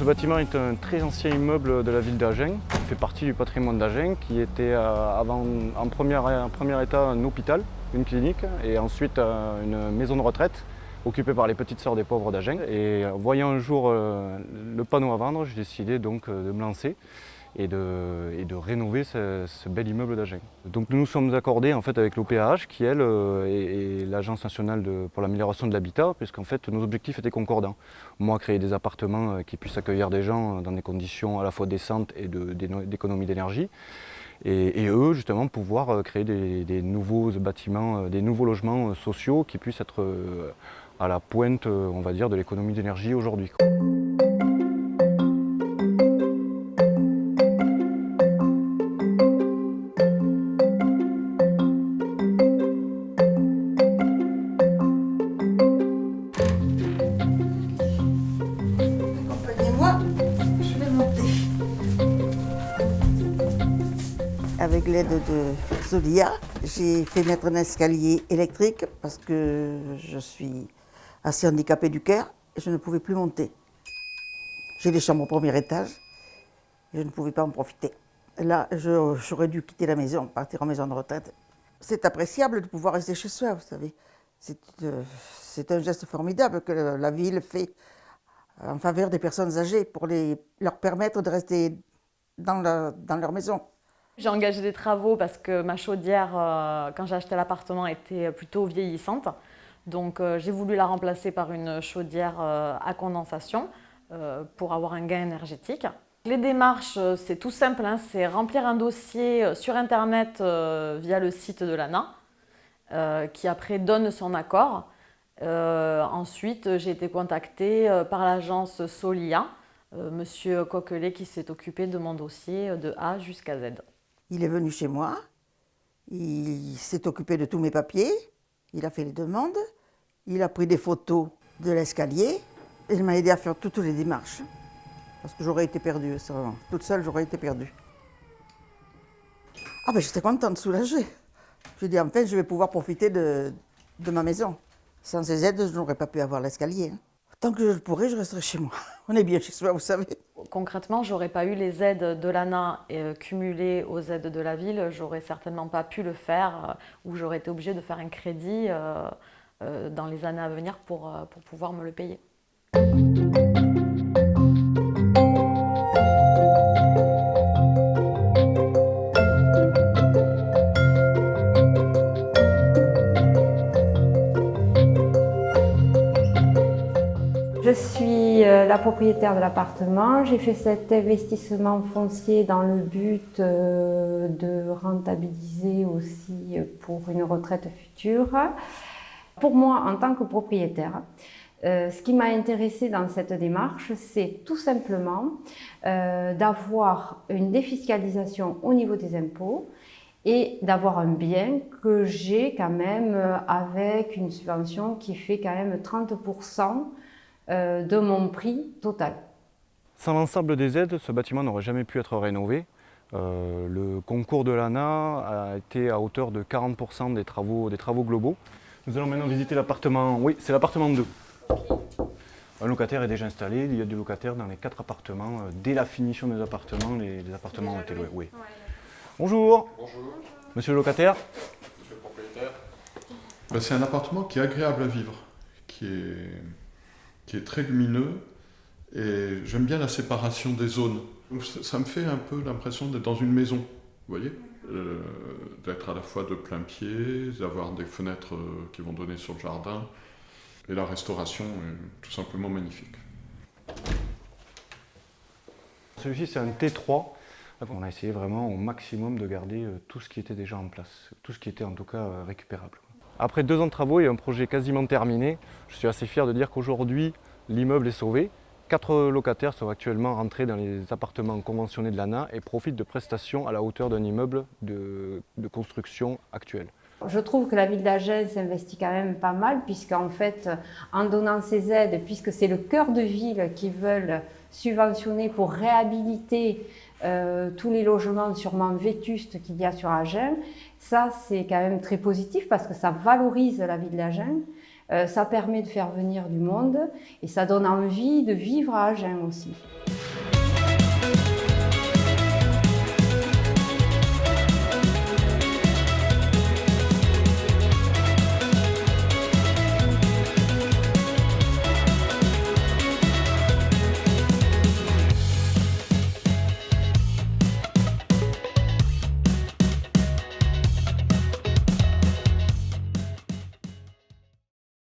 Ce bâtiment est un très ancien immeuble de la ville d'Agen. Il fait partie du patrimoine d'Agen qui était avant, en premier état un hôpital, une clinique et ensuite une maison de retraite occupée par les petites sœurs des pauvres d'Agen. Et voyant un jour le panneau à vendre, j'ai décidé donc de me lancer et de rénover ce bel immeuble d'Agen. Donc nous nous sommes accordés en fait avec l'OPAH qui elle est l'Agence nationale pour l'amélioration de l'habitat, puisqu'en fait nos objectifs étaient concordants. Moi créer des appartements qui puissent accueillir des gens dans des conditions à la fois décentes et d'économie d'énergie. Et eux, justement, pouvoir créer des nouveaux bâtiments, des nouveaux logements sociaux qui puissent être à la pointe, on va dire, de l'économie d'énergie aujourd'hui. Accompagnez-moi, je vais monter. Avec l'aide de Solia, j'ai fait mettre un escalier électrique parce que je suis assez handicapée du cœur et je ne pouvais plus monter. J'ai des chambres au premier étage, je ne pouvais pas en profiter. Là, j'aurais dû quitter la maison, partir en maison de retraite. C'est appréciable de pouvoir rester chez soi, vous savez. C'est un geste formidable que la ville fait en faveur des personnes âgées pour leur permettre de rester dans leur maison. J'ai engagé des travaux parce que ma chaudière, quand j'ai acheté l'appartement, était plutôt vieillissante. Donc j'ai voulu la remplacer par une chaudière à condensation pour avoir un gain énergétique. Les démarches, c'est tout simple, hein, c'est remplir un dossier sur Internet via le site de l'ANA, qui après donne son accord. Ensuite, j'ai été contactée par l'agence Solia, monsieur Coquelet qui s'est occupé de mon dossier de A jusqu'à Z. Il est venu chez moi, il s'est occupé de tous mes papiers, il a fait les demandes, il a pris des photos de l'escalier et il m'a aidé à faire toutes les démarches. Parce que j'aurais été perdue, vraiment. Toute seule, j'aurais été perdue. Ah ben j'étais contente, soulagée. Je dis enfin, je vais pouvoir profiter de ma maison. Sans ces aides, je n'aurais pas pu avoir l'escalier. Tant que je pourrai, je resterai chez moi. On est bien chez soi, vous savez. Concrètement, j'aurais pas eu les aides de l'ANA cumulées aux aides de la ville, j'aurais certainement pas pu le faire, ou j'aurais été obligée de faire un crédit dans les années à venir pour pouvoir me le payer. Je suis la propriétaire de l'appartement. J'ai fait cet investissement foncier dans le but de rentabiliser aussi pour une retraite future. Pour moi, en tant que propriétaire, ce qui m'a intéressée dans cette démarche, c'est tout simplement d'avoir une défiscalisation au niveau des impôts et d'avoir un bien que j'ai quand même avec une subvention qui fait quand même 30% de mon prix total. Sans l'ensemble des aides, ce bâtiment n'aurait jamais pu être rénové. Le concours de l'ANA a été à hauteur de 40% des travaux globaux. Nous allons maintenant visiter l'appartement, oui, c'est l'appartement 2. Un locataire est déjà installé, il y a des locataires dans les 4 appartements. Dès la finition des appartements, les appartements ont été loués. Oui. Bonjour. Bonjour. Monsieur le locataire. Monsieur le propriétaire. C'est un appartement qui est agréable à vivre, qui est très lumineux et j'aime bien la séparation des zones. Donc, ça me fait un peu l'impression d'être dans une maison, vous voyez, d'être à la fois de plein pied, d'avoir des fenêtres qui vont donner sur le jardin et la restauration est tout simplement magnifique. Celui-ci c'est un T3. On a essayé vraiment au maximum de garder tout ce qui était déjà en place, tout ce qui était en tout cas récupérable. Après 2 ans de travaux et un projet quasiment terminé, je suis assez fier de dire qu'aujourd'hui, l'immeuble est sauvé. 4 locataires sont actuellement rentrés dans les appartements conventionnés de l'ANA et profitent de prestations à la hauteur d'un immeuble de construction actuelle. Je trouve que la ville d'Agen s'investit quand même pas mal puisqu'en fait, en donnant ces aides, puisque c'est le cœur de ville qui veulent subventionner pour réhabiliter tous les logements sûrement vétustes qu'il y a sur Agen. Ça, c'est quand même très positif parce que ça valorise la ville d'Agen, ça permet de faire venir du monde et ça donne envie de vivre à Agen aussi.